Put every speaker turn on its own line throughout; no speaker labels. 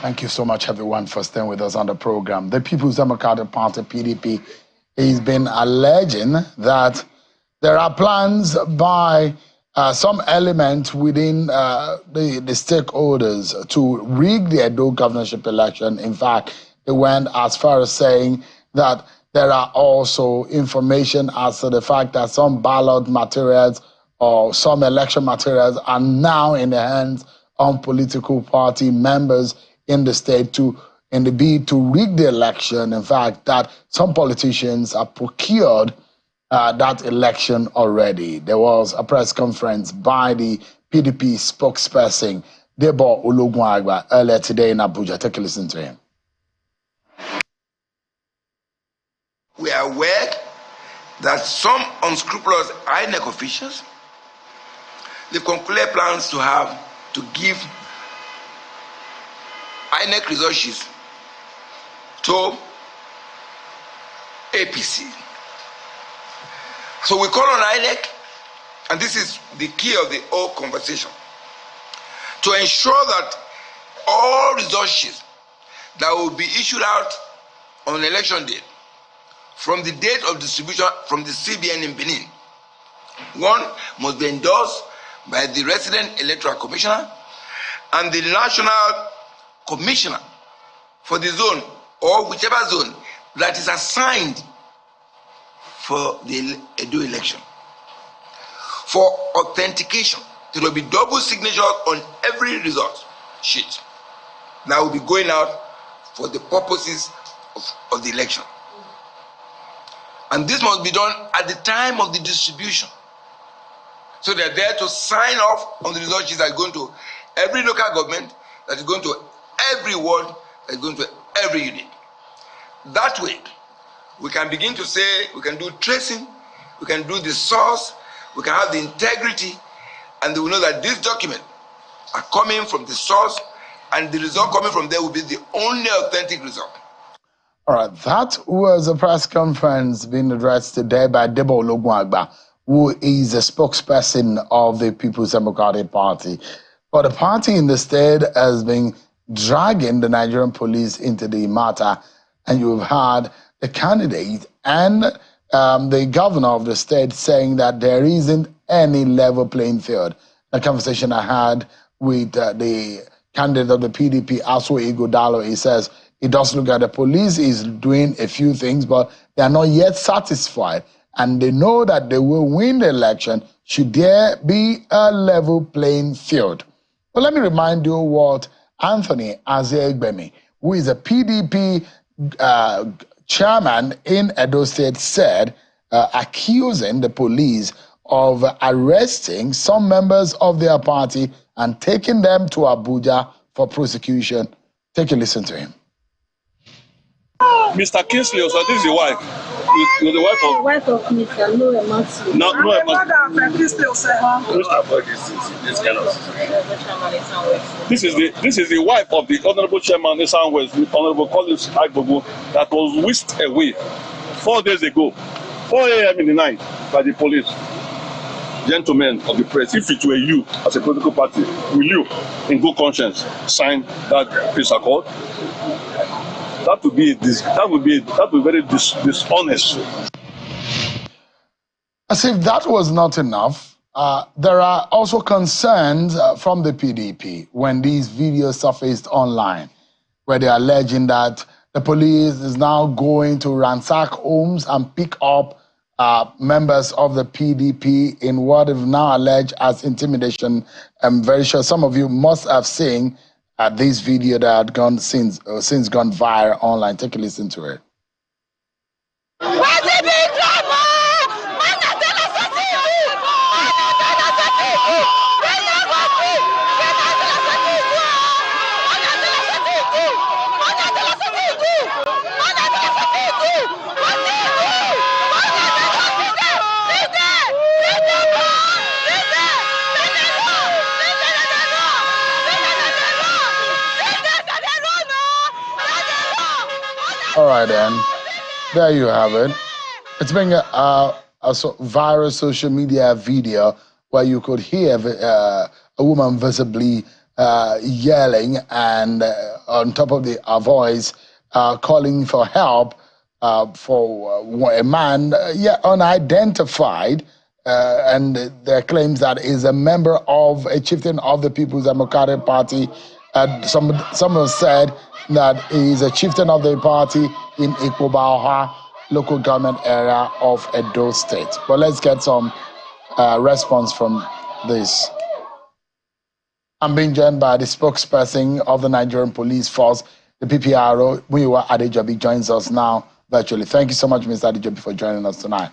Thank you so much, everyone, for staying with us on the program. The People's Democratic Party, PDP, has been alleging that there are plans by some elements within the stakeholders to rig the Edo governorship election. In fact, they went as far as saying that there are also information as to the fact that some ballot materials or some election materials are now in the hands of political party members in the state in the bid to rig the election. In fact, that some politicians have procured that election already. There was a press conference by the PDP spokesperson, Debo Ologunagba, earlier today in Abuja. Take a listen to him.
We are aware that some unscrupulous INEC officials, they've concluded plans to give INEC resources to APC. So we call on INEC, and this is the key of the whole conversation, to ensure that all resources that will be issued out on election day from the date of distribution from the CBN in Benin, one must be endorsed by the resident electoral commissioner and the national commissioner for the zone or whichever zone that is assigned for the Edo election. For authentication, there will be double signature on every result sheet that will be going out for the purposes of the election. And this must be done at the time of the distribution. So they're there to sign off on the result sheets that are going to every local government, that is going to every ward, that is going to every unit. That way, we can begin to say, we can do tracing, we can do the source, we can have the integrity, and they will know that these documents are coming from the source, and the result coming from there will be the only authentic result.
All right, that was a press conference being addressed today by Debo Ologunagba, who is a spokesperson of the People's Democratic Party. But the party in the state has been dragging the Nigerian police into the matter, and you've had the candidate and the governor of the state saying that there isn't any level playing field. The conversation I had with the candidate of the PDP, Aso Ighodalo, he says he does look at the police is doing a few things, but they are not yet satisfied, and they know that they will win the election should there be a level playing field. But let me remind you what Anthony Azegbemi, who is a PDP chairman in Edo State, said, accusing the police of arresting some members of their party and taking them to Abuja for prosecution. Take a listen to him.
Mr. Kingsley, so this is your wife. You're the wife of
Mr. Noah Matthew.
No,
I'm the mother of Kingsley.
This is the wife of the Honorable Chairman in Southwest, Honorable Collins Agbogo, that was whisked away 4 days ago, 4 a.m. in the night, by the police. Gentlemen of the press, if it were you as a political party, will you, in good conscience, sign that peace accord? That would be very dishonest.
As if that was not enough, there are also concerns from the PDP when these videos surfaced online, where they are alleging that the police is now going to ransack homes and pick up members of the PDP in what is now alleged as intimidation. I'm very sure some of you must have seen this video that had gone since gone viral online. Take a listen to it. All right, then. There you have it. It's been a viral social media video where you could hear a woman visibly yelling and on top of our voice calling for help for a man unidentified, and there claims that is a member of a chieftain of the People's Democratic Party. Some have said that he is a chieftain of the party in Ikwobaoha local government area of Edo State. But let's get some response from this. I'm being joined by the spokesperson of the Nigerian Police Force, the PPRO, Muyiwa Adejobi, joins us now virtually. Thank you so much, Mr. Adejobi, for joining us tonight.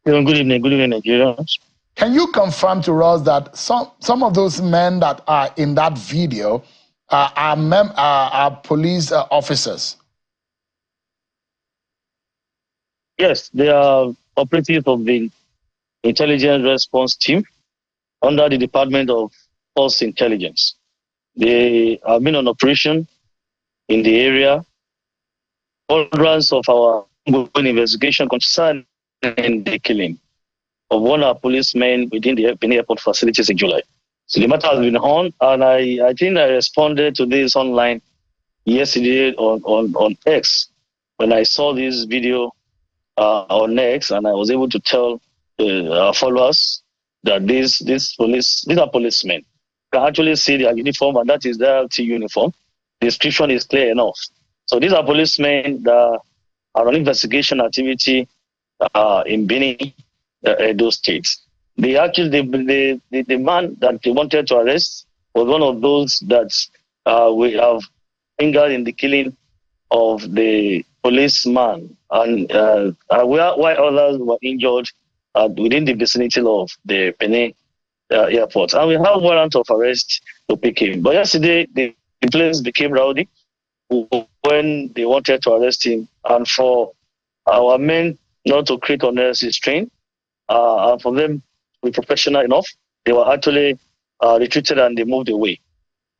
Good evening, Nigerians.
Can you confirm to us that some of those men that are in that video are police officers?
Yes, they are operatives of the Intelligence Response Team under the Department of Force Intelligence. They have been on operation in the area, furtherance of our ongoing investigation concerning the killing of one of our policemen within the Benin Airport facilities in July. So the matter has been on, and I think I responded to this online yesterday on X when I saw this video on X, and I was able to tell our followers that these are policemen. You can actually see their uniform, and that is their LT uniform. The description is clear enough. So these are policemen that are on investigation activity in Benin, Edo State. The man that they wanted to arrest was one of those that we have fingered in the killing of the policeman, and while others were injured within the vicinity of the Benin airport. And we have warrant of arrest to pick him. But yesterday, the place became rowdy when they wanted to arrest him, and for our men not to create unnecessary strain, and for them to be professional enough, they were actually retreated and they moved away.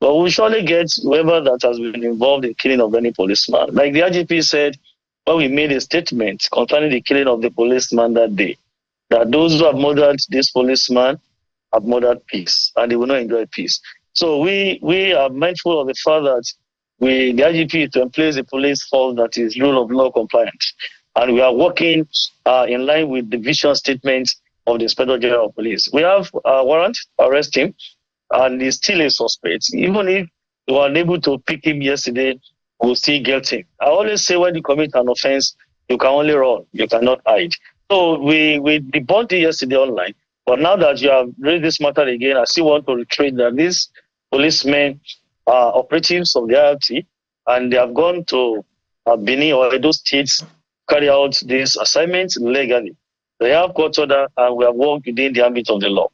But we'll surely get whoever that has been involved in killing of any policeman. Like the IGP said when we made a statement concerning the killing of the policeman that day, that those who have murdered this policeman have murdered peace, and they will not enjoy peace. So we are mindful of the fact that the IGP to place a police force that is rule of law compliant. And we are working in line with the vision statement of the Inspector General of Police. We have a warrant to arrest him, and he's still a suspect. Even if we were unable to pick him yesterday, we'll still get him. I always say when you commit an offense, you can only run, you cannot hide. So we debunked it yesterday online, but now that you have raised this matter again, I still want to reiterate that these policemen are operatives of the IRT, and they have gone to Benin or Edo states carry out these assignments legally. They have court order, and we have worked within the ambit of the law.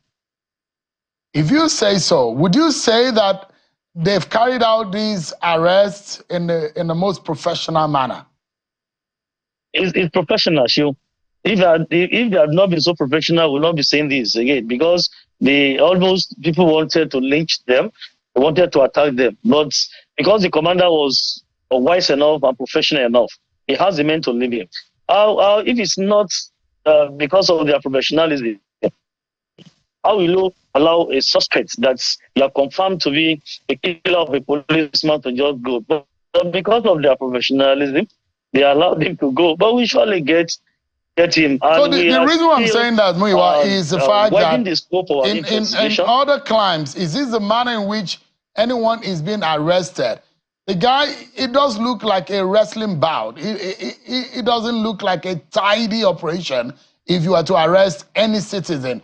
If you say so, would you say that they've carried out these arrests in the most professional manner?
It's professional, Shio. If they had not been so professional, we'll not be saying this again, because people wanted to lynch them, they wanted to attack them. But because the commander was wise enough and professional enough, he has the men to leave him. If it's not because of their professionalism, how will you allow a suspect that you are confirmed to be a killer of a policeman to just go? But because of their professionalism, they allowed him to go. But we surely get him. And
so the reason why I'm saying that, Muyiwa, is the fact that
the scope of
in other crimes, is this the manner in which anyone is being arrested? The guy, it does look like a wrestling bout. It doesn't look like a tidy operation if you are to arrest any citizen.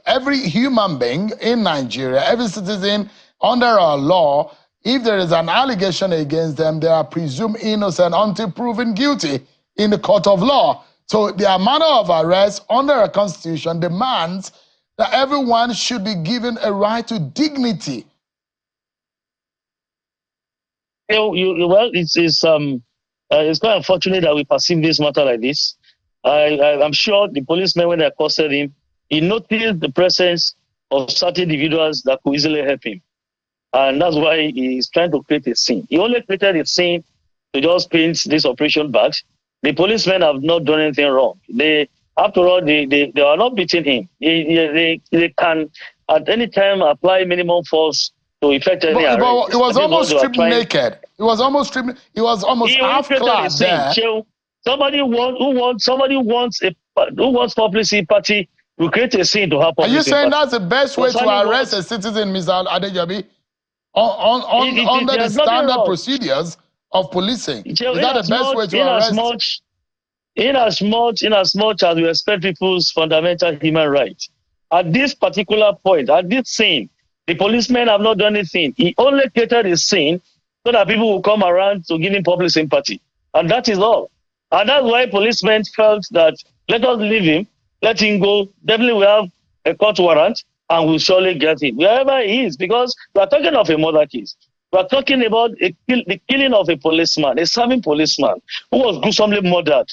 Every human being in Nigeria, every citizen under our law, if there is an allegation against them, they are presumed innocent until proven guilty in the court of law. So their manner of arrest under a constitution demands that everyone should be given a right to dignity.
Well, it's quite unfortunate that we perceive this matter like this. I'm sure the policemen, when they accosted him, he noticed the presence of certain individuals that could easily help him. And that's why he's trying to create a scene. He only created a scene to just paint this operation bad. The policemen have not done anything wrong. After all, they are not beating him. They can at any time apply minimum force to effect any arrest.
But it was almost stripped naked. It was almost stripped. It was almost half clad there.
Somebody who wants publicity party will create a scene to have publicity.
Are you saying that's the best way to arrest a citizen, Mr. Adejobi? Under the standard procedures of policing, is that the best way to arrest?
In as much as we respect people's fundamental human rights, at this particular point, at this scene, the policemen have not done anything. He only created a scene so that people will come around to give him public sympathy, and that is all. And that's why policemen felt that let us leave him, let him go. Definitely, we have a court warrant, and we'll surely get him wherever he is, because we are talking of a murder case. We are talking about the killing of a policeman, a serving policeman who was gruesomely murdered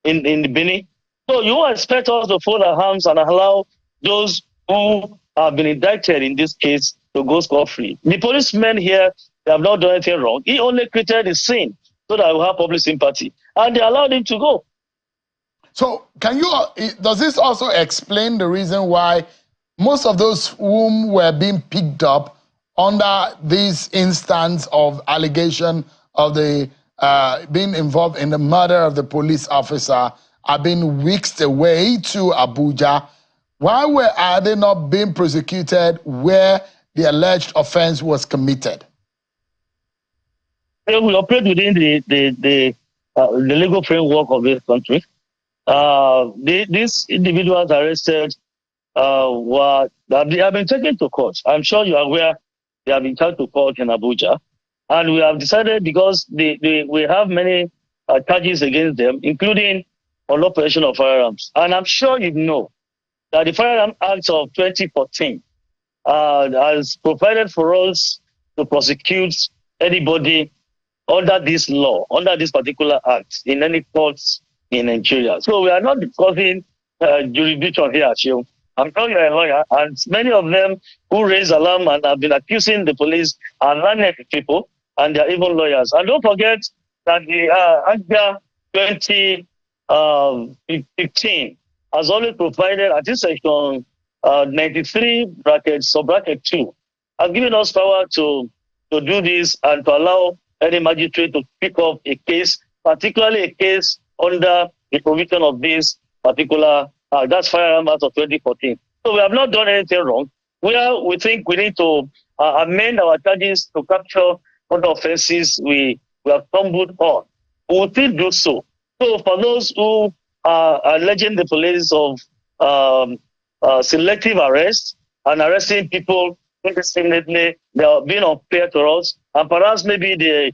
in Benin. So you expect us to fold our hands and allow those who have been indicted in this case to go scot-free. The policemen here, they have not done anything wrong. He only created a scene so that we have public sympathy, and they allowed him to go.
So does this also explain the reason why most of those whom were being picked up under this instance of allegation of the being involved in the murder of the police officer are being whisked away to Abuja? Why are they not being prosecuted where the alleged offense was committed?
We operate within the legal framework of this country. These individuals arrested have been taken to court. I'm sure you are aware they have been taken to court in Abuja. And we have decided, because we have many charges against them, including on operation of firearms. And I'm sure you know that the Firearms Act of 2014 has provided for us to prosecute anybody under this law, under this particular act, in any courts in Nigeria. So we are not discussing jurisdiction here, Achille. I'm sure you're a lawyer, and many of them who raise alarm and have been accusing the police are learned people, and they're even lawyers. And don't forget that the Act 2015 has always provided, at this section 93 bracket 2, has given us power to do this and to allow any magistrate to pick up a case, particularly a case under the provision of this particular that's Firearms Act of 2014. So we have not done anything wrong. We think we need to amend our charges to capture other offenses we have stumbled on. We will still do so. So for those who are alleging the police of selective arrest and arresting people indiscriminately, they are being unfair to us, and perhaps maybe the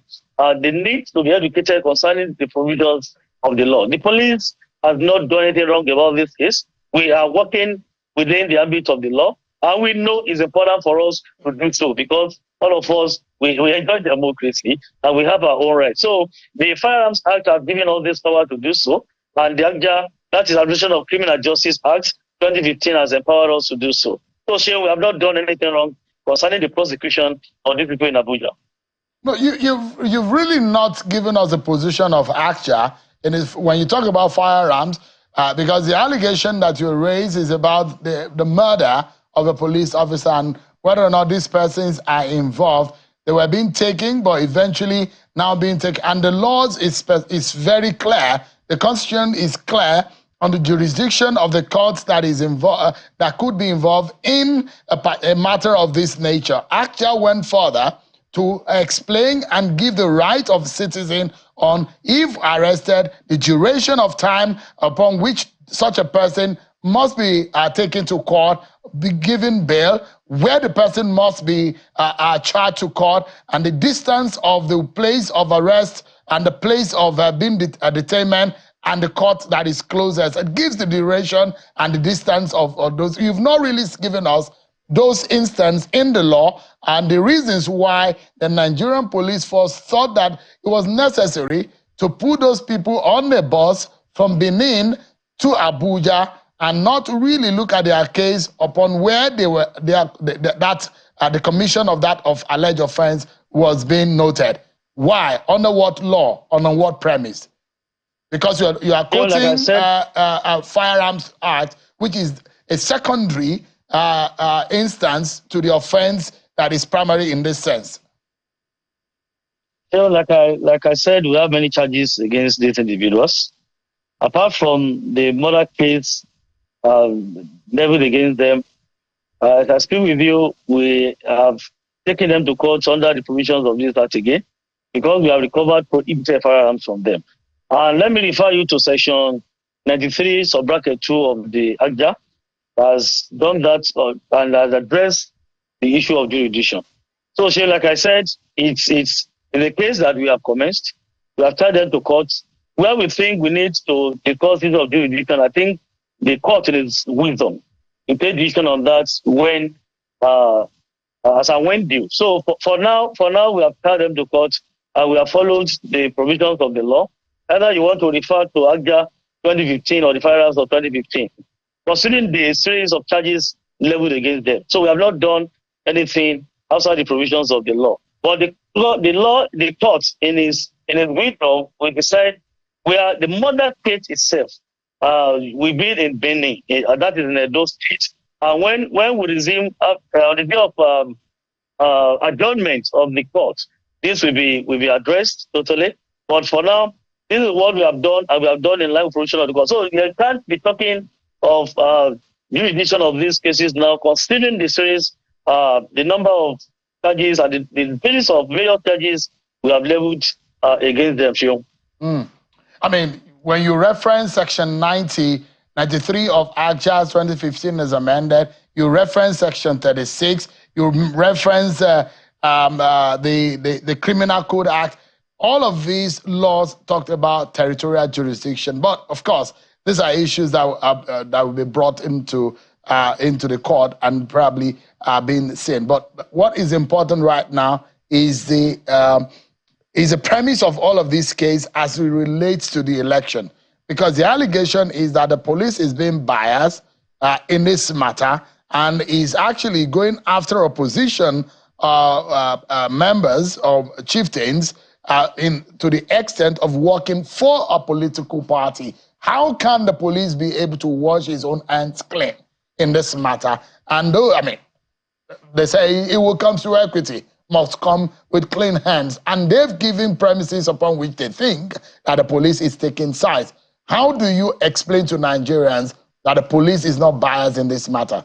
need to be educated concerning the provisions of the law. The police has not done anything wrong about this case. We are working within the ambit of the law, and we know it's important for us to do so, because all of us, we enjoy democracy and we have our own rights. So the Firearms Act has given us this power to do so, and the ACJA, that is Administration of Criminal Justice Act 2015, has empowered us to do so. So Shane, we have not done anything wrong concerning the prosecution of these people in Abuja.
No, you've really not given us a position of ACJA. And when you talk about firearms, because the allegation that you raise is about the murder of a police officer and whether or not these persons are involved. They were being taken, but eventually now being taken. And the laws is very clear. The Constitution is clear on the jurisdiction of the courts that is involved, that could be involved in a matter of this nature. ACJA went further to explain and give the right of the citizen on, if arrested, the duration of time upon which such a person must be taken to court, be given bail, where the person must be charged to court, and the distance of the place of arrest and the place of being detainment and the court that is closest. It gives the duration and the distance of those. You've not really given us those instances in the law and the reasons why the Nigerian police force thought that it was necessary to put those people on the bus from Benin to Abuja and not really look at their case upon where the commission of that alleged offense was being noted. Why? Under what law? Under what premise? Because you are quoting Firearms Act, which is a secondary instance to the offense that is primary in this sense?
Like I said, we have many charges against these individuals. Apart from the murder case leveled against them, as I speak with you, we have taken them to court under the provisions of this act again, because we have recovered prohibited firearms from them. And let me refer you to section 93, sub-bracket 2 of the ACTA, has done that and has addressed the issue of jurisdiction. So, like I said, it's in the case that we have commenced, we have taken them to court where we think we need to discuss this of jurisdiction. I think the court is wisdom to take decision on that when as and when due. So for now, we have taken them to court and we have followed the provisions of the law. Either you want to refer to ACTA 2015 or the firearms of 2015, considering the series of charges leveled against them. So we have not done anything outside the provisions of the law. But the court in his wisdom will decide where the murder case itself will be in Benin, that is in Edo State. And when we resume on the day of adjournment of the court, this will be addressed totally. But for now, this is what we have done, and we have done in line with provision of the court. So you can't be talking of jurisdiction of these cases now, considering the series, the number of charges and the basis of various charges we have leveled against them.
I mean, when you reference section 93 of ACTA 2015 as amended, you reference section 36, you reference the Criminal Code Act. All of these laws talked about territorial jurisdiction, but of course, these are issues that will be brought into the court and probably being seen. But what is important right now is the premise of all of these cases as it relates to the election, because the allegation is that the police is being biased in this matter and is actually going after opposition members or chieftains to the extent of working for a political party. How can the police be able to wash his own hands clean in this matter? And though, I mean, they say it will come through equity, must come with clean hands. And they've given premises upon which they think that the police is taking sides. How do you explain to Nigerians that the police is not biased in this matter?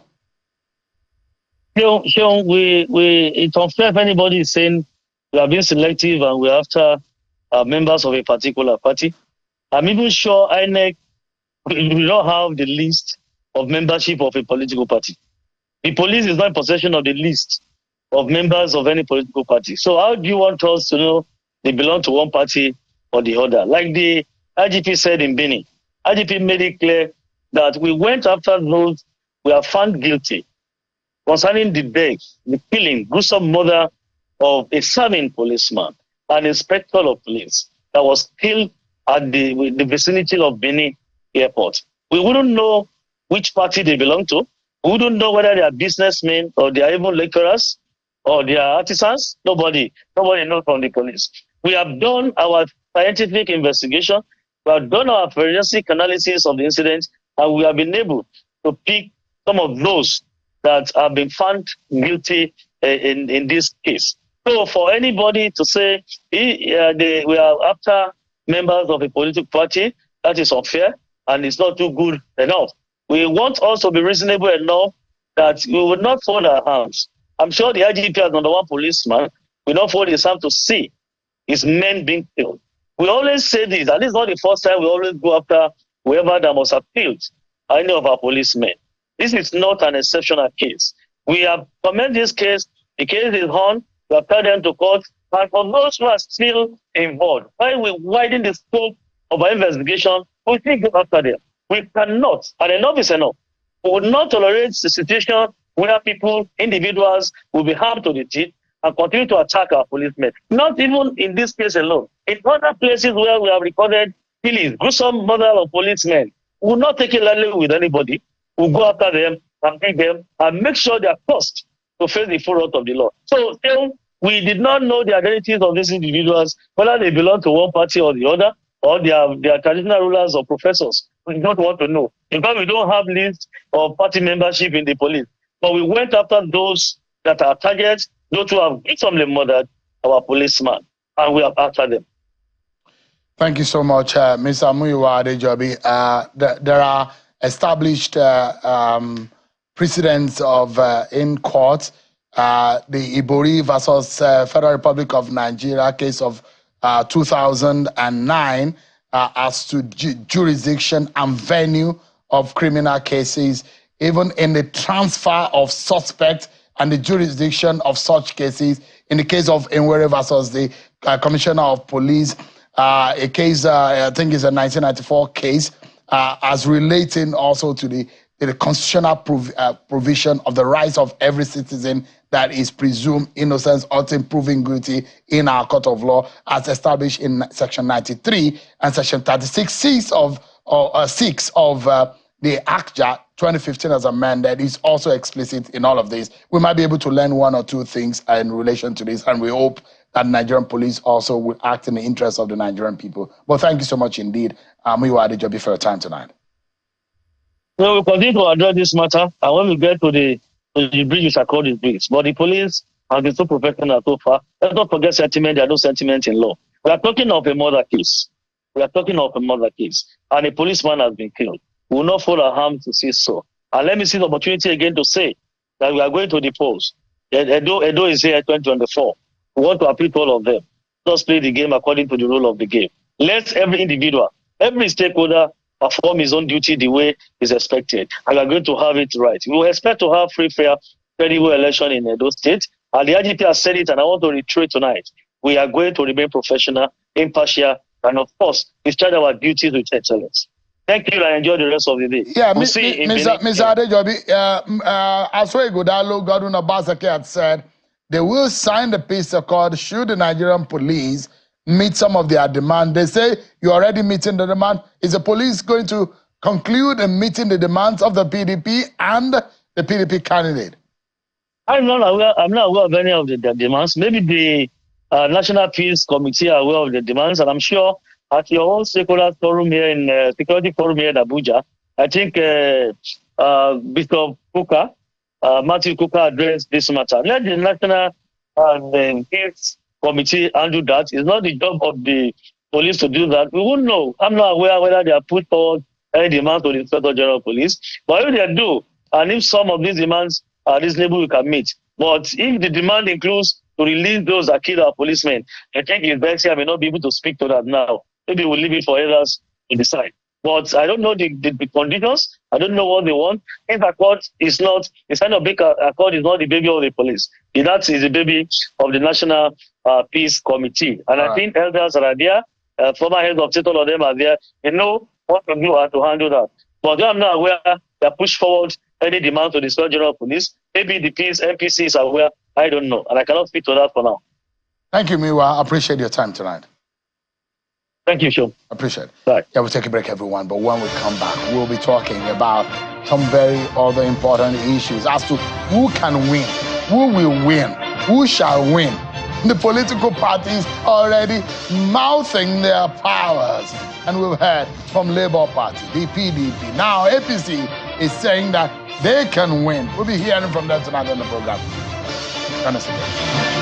Sean, it's unfair if anybody is saying we are being selective and we're after members of a particular party. I'm even sure INEC will not have the list of membership of a political party. The police is not in possession of the list of members of any political party. So how do you want us to know they belong to one party or the other? Like the IGP said in Benin, IGP made it clear that we went after those we are found guilty concerning the death, the killing, gruesome murder of a serving policeman, an inspector of police that was killed at the vicinity of Benin Airport. We wouldn't know which party they belong to. We wouldn't know whether they are businessmen or they are even lecturers or they are artisans. Nobody knows from the police. We have done our scientific investigation. We have done our forensic analysis of the incident, and we have been able to pick some of those that have been found guilty in this case. So for anybody to say we are after members of a political party, that is unfair and it's not too good enough. We want also to be reasonable enough that we will not fold our arms. I'm sure the IGP as number one policeman will not fold his arms to see his men being killed. We always say this, and it's not the first time we always go after whoever that must have killed any of our policemen. This is not an exceptional case. We have commented this case. The case is on. We have taken them to court. And for those who are still involved, while we widen the scope of our investigation, we still go after them. We cannot, and enough is enough. We will not tolerate the situation where people, individuals, will be harmed to the teeth and continue to attack our policemen. Not even in this case alone. In other places where we have recorded killings, gruesome murder of policemen, we will not take it lightly with anybody. We will go after them and take them and make sure they are forced to face the full wrath of the law. So still, we did not know the identities of these individuals, whether they belong to one party or the other, or they are traditional rulers or professors. We don't want to know. In fact, we don't have lists of party membership in the police. But we went after those that are targets, those who have gruesomely murdered our policeman, and we are after them.
Thank you so much, Mr. Muyiwa Adejobi. There are established precedents of in court, the Ibori versus Federal Republic of Nigeria case of 2009 as to jurisdiction and venue of criminal cases, even in the transfer of suspects and the jurisdiction of such cases. In the case of Nwere versus the Commissioner of Police, a case, I think is a 1994 case, as relating also to the constitutional provision of the rights of every citizen that is presumed innocent until proven guilty in our court of law, as established in Section 93 and Section 36 of the ACJA 2015 as amended is also explicit in all of this. We might be able to learn one or two things in relation to this, and we hope that Nigerian police also will act in the interest of the Nigerian people. But thank you so much indeed, Muyiwa Adejobi, for your time tonight.
So we'll continue to address this matter, and when we get to the bridge, we shall call the bridge. But the police have been so professional so far. Let's not forget sentiment. There are no sentiments in law. We are talking of a murder case. We are talking of a murder case, and a policeman has been killed. We will not fold our arms to see so. And let me see the opportunity again to say that we are going to the polls. Edo is here 2024. We want to appeal to all of them. Let's play the game according to the rule of the game. Let every individual, every stakeholder perform his own duty the way is expected. And we are going to have it right. We will expect to have free, fair, credible election in Edo State. And the IGP has said it, and I want to reiterate tonight. We are going to remain professional, impartial, and of course, discharge our duties with excellence. Thank you, and enjoy the rest of the day.
Yeah, Mr. Adejobi, Aswe Godalo, Governor Basake had said they will sign the peace accord should the Nigerian police meet some of their demand. They say you're already meeting the demand. Is the police going to conclude in meeting the demands of the PDP and the PDP candidate?
I'm not aware of any of the demands. Maybe the National Peace Committee are aware of the demands, and I'm sure at your own stakeholder forum here in security forum here in Abuja, I think Bishop Kuka, Matthew Kuka addressed this matter. Let the National Peace Committee handle that. It's not the job of the police to do that. We won't know. I'm not aware whether they have put forward any demand to the Inspector General of Police. But if they do, and if some of these demands are reasonable, we can meet. But if the demand includes to release those that killed our policemen, I think it's better I may not be able to speak to that now. Maybe we'll leave it for others to decide. But I don't know the conditions. I don't know what they want. If accord is not, the sign of big accord is not the baby of the police. That is the baby of the National Peace Committee. And I think elders are there, former heads of state, all of them are there. They know what to do and to handle that. But I'm not aware they push forward any demand to the Inspector General of Police. Maybe the peace NPC is aware. I don't know. And I cannot speak to that for now.
Thank you, Muyiwa. I appreciate your time tonight.
Thank you, Sean.
Appreciate it.
Bye.
Yeah, we'll take a break, everyone. But when we come back, we'll be talking about some very other important issues as to who can win, who will win, who shall win. The political parties already mouthing their powers. And we've heard from Labour Party, the PDP. Now, APC is saying that they can win. We'll be hearing from them tonight on the program. Join us again.